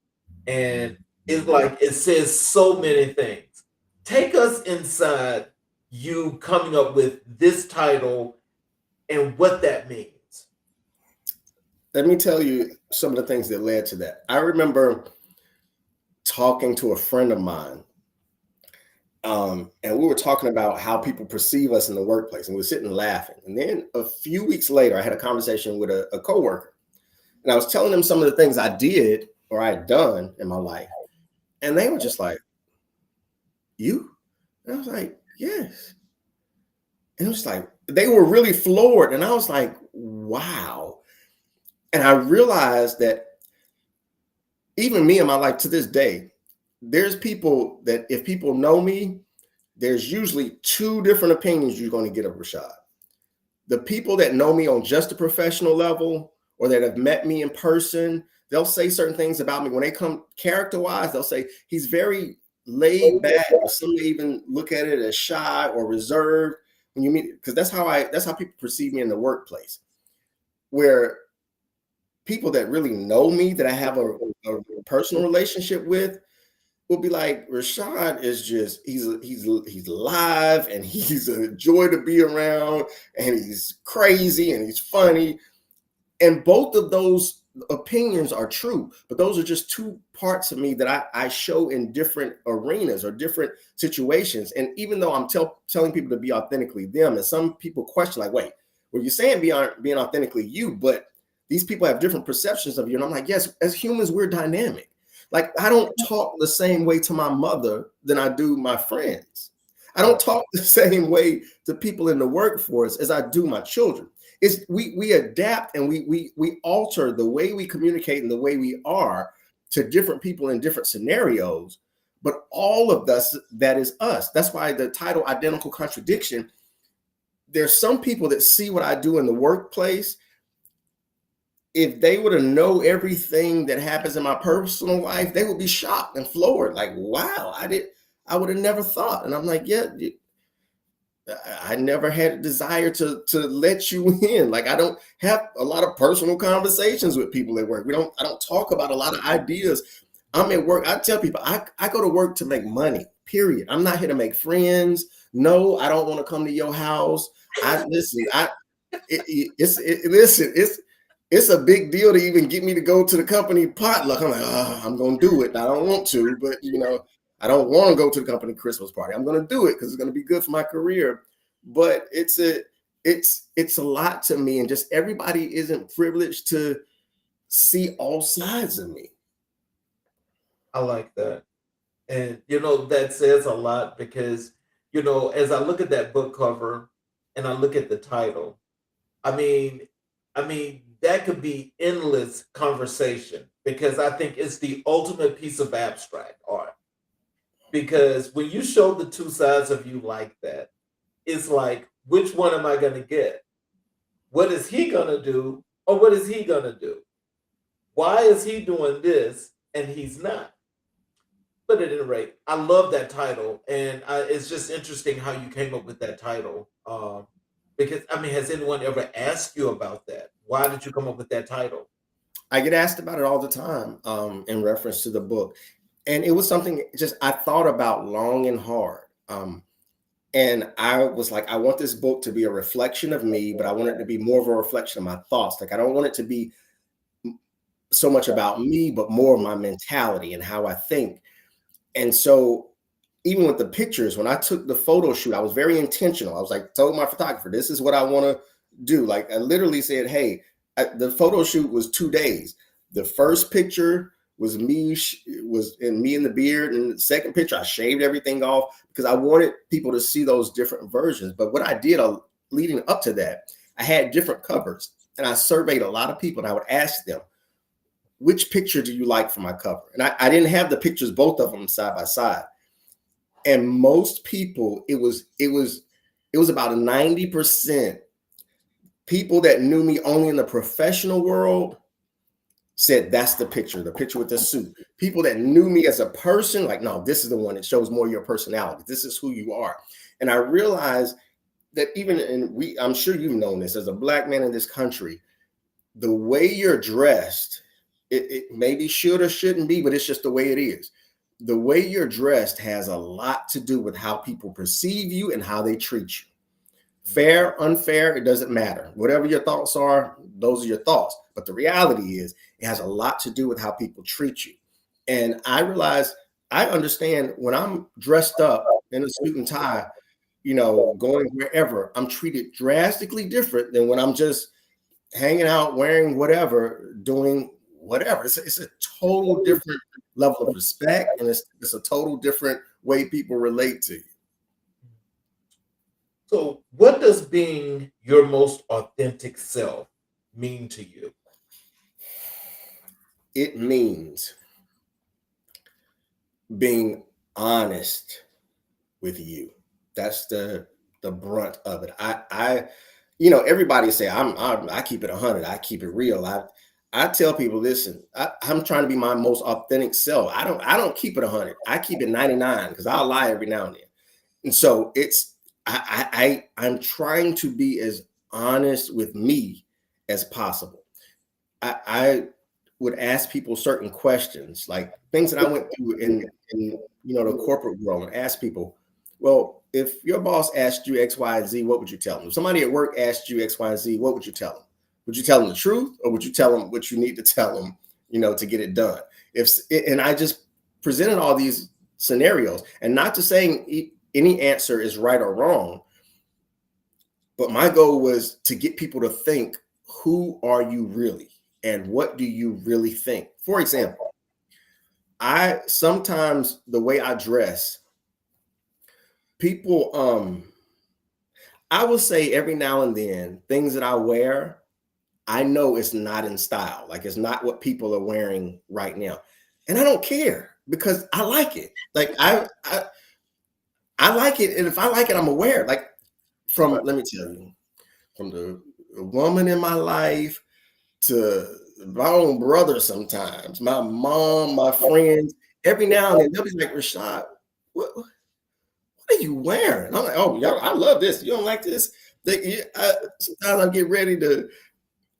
and it's like it says so many things. Take us inside you coming up with this title and what that means. Let me tell you some of the things that led to that. I remember talking to a friend of mine, and we were talking about how people perceive us in the workplace, and we were sitting laughing. And then a few weeks later, I had a conversation with a coworker, and I was telling them some of the things I did or I had done in my life, and they were just like, "You?" And I was like, "Yes." And it was like they were really floored, and I was like, "Wow." And I realized that even me in my life to this day, there's people that if people know me, there's usually two different opinions you're going to get of Rashaad. The people that know me on just a professional level or that have met me in person, they'll say certain things about me. When they come character-wise, they'll say he's very laid back, or some may even look at it as shy or reserved when you meet, because that's how people perceive me in the workplace. Where people that really know me, that I have a personal relationship with, will be like, Rashaad is just he's live and he's a joy to be around and he's crazy and he's funny. And both of those opinions are true, but those are just two parts of me that I show in different arenas or different situations. And even though I'm telling people to be authentically them, and some people question, like, wait, well, you're saying being authentically you, but these people have different perceptions of you. And I'm like, yes, as humans, we're dynamic. Like, I don't talk the same way to my mother than I do my friends. I don't talk the same way to people in the workforce as I do my children. It's we adapt and we alter the way we communicate and the way we are to different people in different scenarios. But all of us, that is us. That's why the title Identical Contradiction. There's some people that see what I do in the workplace. If they were to know everything that happens in my personal life, they would be shocked and floored. Like, wow, I would have never thought. And I'm like, yeah, I never had a desire to let you in. Like, I don't have a lot of personal conversations with people at work. I don't talk about a lot of ideas. I'm at work. I tell people I go to work to make money, period. I'm not here to make friends. No, I don't want to come to your house. It's a big deal to even get me to go to the company potluck. I'm like, oh, I'm going to do it. I don't want to, but I don't want to go to the company Christmas party. I'm going to do it because it's going to be good for my career. But it's a lot to me, and just everybody isn't privileged to see all sides of me. I like that. And that says a lot, because as I look at that book cover and I look at the title, I mean, that could be endless conversation, because I think it's the ultimate piece of abstract art. Because when you show the two sides of you like that, it's like, which one am I going to get? What is he going to do, or what is he going to do? Why is he doing this and he's not? But at any rate, I love that title, and it's just interesting how you came up with that title. Because has anyone ever asked you about that? Why did you come up with that title? I get asked about it all the time in reference to the book, and it was something just I thought about long and hard. And I was like, I want this book to be a reflection of me, but I want it to be more of a reflection of my thoughts. Like, I don't want it to be so much about me, but more of my mentality and how I think. And so, even with the pictures, when I took the photo shoot, I was very intentional. I was like, told my photographer, this is what I want to do. Like, I literally said, hey, the photo shoot was 2 days. The first picture was me, was in me in the beard. And the second picture, I shaved everything off because I wanted people to see those different versions. But what I did leading up to that, I had different covers and I surveyed a lot of people and I would ask them, which picture do you like for my cover? And I didn't have the pictures, both of them side by side. And most people, it was about a 90% people that knew me only in the professional world said that's the picture with the suit. People that knew me as a person, like, no, this is the one that shows more your personality. This is who you are. And I realized that I'm sure you've known this as a Black man in this country, the way you're dressed, it maybe should or shouldn't be, but it's just the way it is. The way you're dressed has a lot to do with how people perceive you and how they treat you. Fair, unfair, it doesn't matter. Whatever your thoughts are, those are your thoughts. But the reality is, it has a lot to do with how people treat you. And I realize, I understand when I'm dressed up in a suit and tie, going wherever, I'm treated drastically different than when I'm just hanging out, wearing whatever, doing whatever. It's a total different level of respect, and it's a total different way people relate to you. So, what does being your most authentic self mean to you? It means being honest with you. That's the brunt of it. I everybody say I keep it 100. I keep it real. I tell people, listen, I'm trying to be my most authentic self. I don't keep it 100. I keep it 99 because I'll lie every now and then. And so I'm trying to be as honest with me as possible. I would ask people certain questions, like things that I went through in the corporate world, and ask people, well, if your boss asked you X, Y, and Z, what would you tell them? If somebody at work asked you X, Y, and Z, what would you tell them? Would you tell them the truth, or would you tell them what you need to tell them, to get it done? And I just presented all these scenarios, and not to saying any answer is right or wrong, but my goal was to get people to think, who are you really? And what do you really think? For example, sometimes the way I dress, people, I will say every now and then, things that I wear, I know it's not in style. Like, it's not what people are wearing right now. And I don't care because I like it. Like, I like it. And if I like it, I'm aware. Like, let me tell you, from the woman in my life to my own brother, sometimes my mom, my friends, every now and then they'll be like, Rashaad, what are you wearing? I'm like, oh, y'all, I love this. You don't like this? Sometimes I get ready to.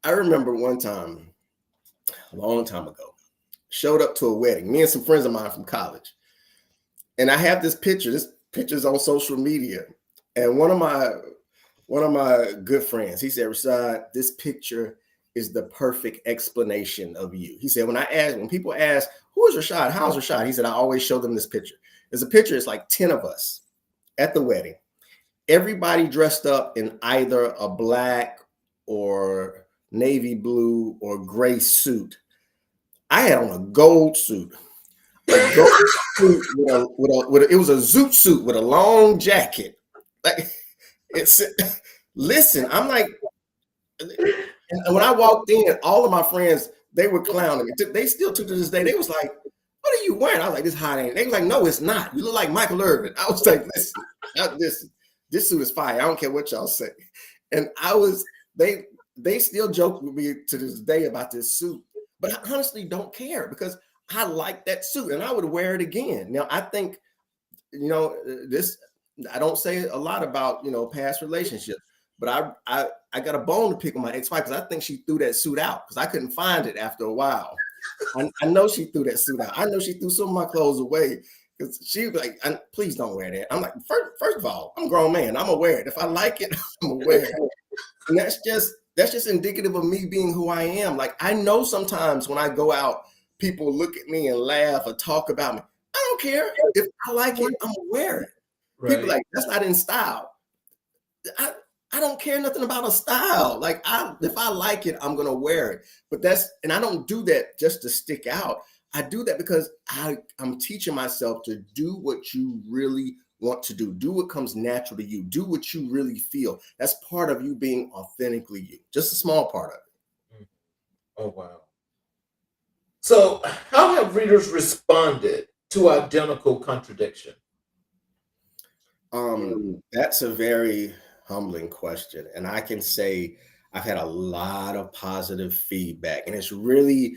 I remember one time, a long time ago, showed up to a wedding, me and some friends of mine from college. And I have this picture. This picture's on social media. And one of my good friends, he said, Rashaad, this picture is the perfect explanation of you. He said, when people ask, who is Rashaad? How's Rashaad? He said, I always show them this picture. There's a picture, it's like 10 of us at the wedding. Everybody dressed up in either a black or navy blue or gray suit. I had on a gold suit. A gold suit it was a zoot suit with a long jacket. Like, listen, I'm like, and when I walked in, all of my friends, they were clowning me. They still to this day, they was like, what are you wearing? I was like, this hot ain't. They was like, no, it's not. You look like Michael Irvin. I was like, listen, this suit is fire. I don't care what y'all say. And they still joke with me to this day about this suit. But I honestly don't care because I like that suit and I would wear it again. Now, I think, this, I don't say a lot about, past relationships, but I got a bone to pick with my ex-wife because I think she threw that suit out because I couldn't find it after a while. I know she threw that suit out. I know she threw some of my clothes away. Because she was like, please don't wear that. I'm like, first of all, I'm a grown man. I'm gonna wear it. If I like it, I'm gonna wear it. And that's just indicative of me being who I am. Like, I know sometimes when I go out, people look at me and laugh or talk about me. I don't care. If I like it, I'm gonna wear it. People like, that's not in style. I don't care nothing about a style. Like, if I like it, I'm gonna wear it. But and I don't do that just to stick out. I do that because I'm teaching myself to do what you really want to do. Do what comes natural to you. Do what you really feel. That's part of you being authentically you. Just a small part of it. Oh, wow. So how have readers responded to identical contradiction? That's a very humbling question. And I can say I've had a lot of positive feedback, and it's really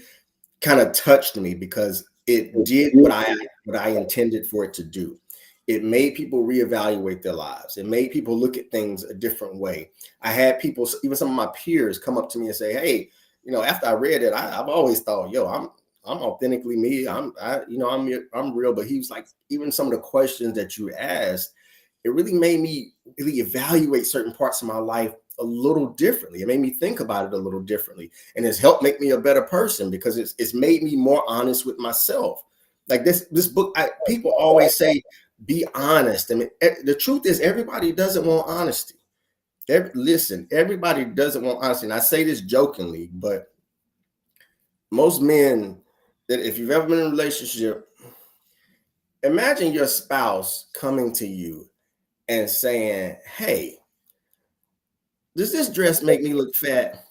kind of touched me because it did what I intended for it to do. It made people reevaluate their lives. It made people look at things a different way. I had people, even some of my peers, come up to me and say, "Hey, after I read it, I've always thought, I'm authentically me. I'm real." But he was like, even some of the questions that you asked, it really made me really evaluate certain parts of my life a little differently. It made me think about it a little differently, and it's helped make me a better person because it's made me more honest with myself. Like this book, people always say, be honest. I mean, the truth is everybody doesn't want honesty. Everybody doesn't want honesty. And I say this jokingly, but most men, that if you've ever been in a relationship, imagine your spouse coming to you and saying, "Hey, does this dress make me look fat?"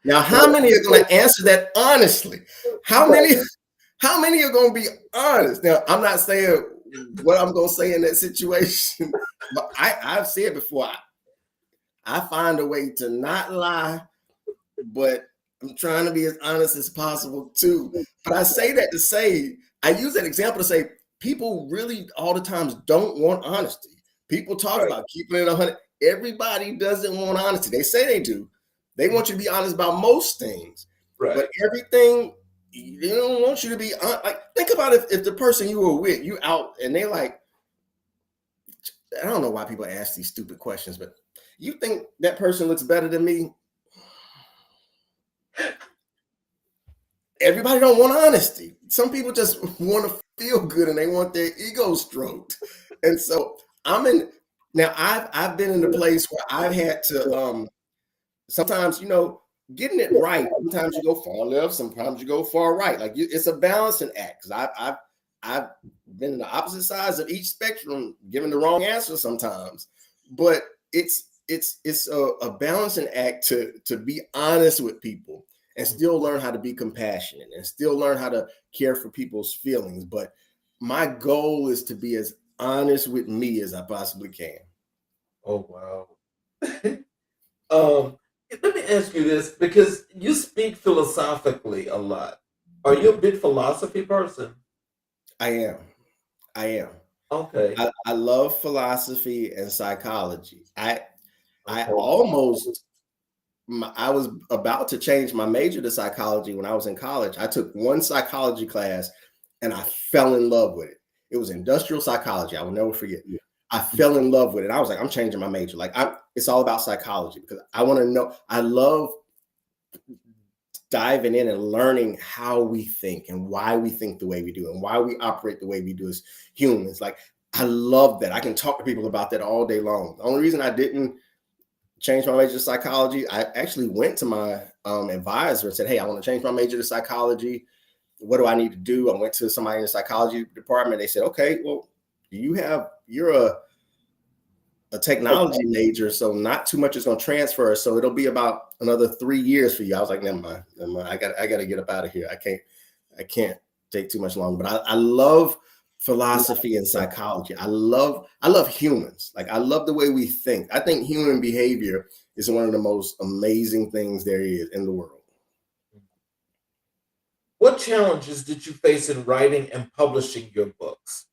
Now, how many are going to answer that honestly? How many are going to be honest? Now, I'm not saying what I'm going to say in that situation, but I've said before, I find a way to not lie, but I'm trying to be as honest as possible too. But I say that to say, I use that example to say, people really all the times don't want honesty. People talk about keeping it 100. Everybody doesn't want honesty. They say they do. They want you to be honest about most things, but everything, they don't want you to be honest. Like, think about if the person you were with, you out, and they like, I don't know why people ask these stupid questions, but you think that person looks better than me? Everybody don't want honesty. Some people just want to feel good and they want their ego stroked. And so now I've been in a place where I've had to sometimes, getting it right. Sometimes you go far left, sometimes you go far right. Like it's a balancing act. Because I've been in the opposite sides of each spectrum, giving the wrong answer sometimes. But it's a balancing act to be honest with people and still learn how to be compassionate and still learn how to care for people's feelings. But my goal is to be as honest with me as I possibly can. Oh, wow. Let me ask you this, because you speak philosophically a lot. Are you a big philosophy person? I am. Okay. I love philosophy and psychology. I Okay. I was about to change my major to psychology when I was in college. I took one psychology class and I fell in love with it. It was industrial psychology. I will never forget. I fell in love with it. I was like, I'm changing my major. Like, it's all about psychology because I want to know. I love diving in and learning how we think and why we think the way we do and why we operate the way we do as humans. Like, I love that. I can talk to people about that all day long. The only reason I didn't change my major to psychology, I actually went to my advisor and said, "Hey, I want to change my major to psychology. What do I need to do?" I went to somebody in the psychology department. They said, "Okay, well, you're a technology major, so not too much is going to transfer. So it'll be about another 3 years for you." I was like, never mind. I got to get up out of here. I can't take too much longer. But I love philosophy and psychology. I love humans. Like, I love the way we think. I think human behavior is one of the most amazing things there is in the world. What challenges did you face in writing and publishing your books?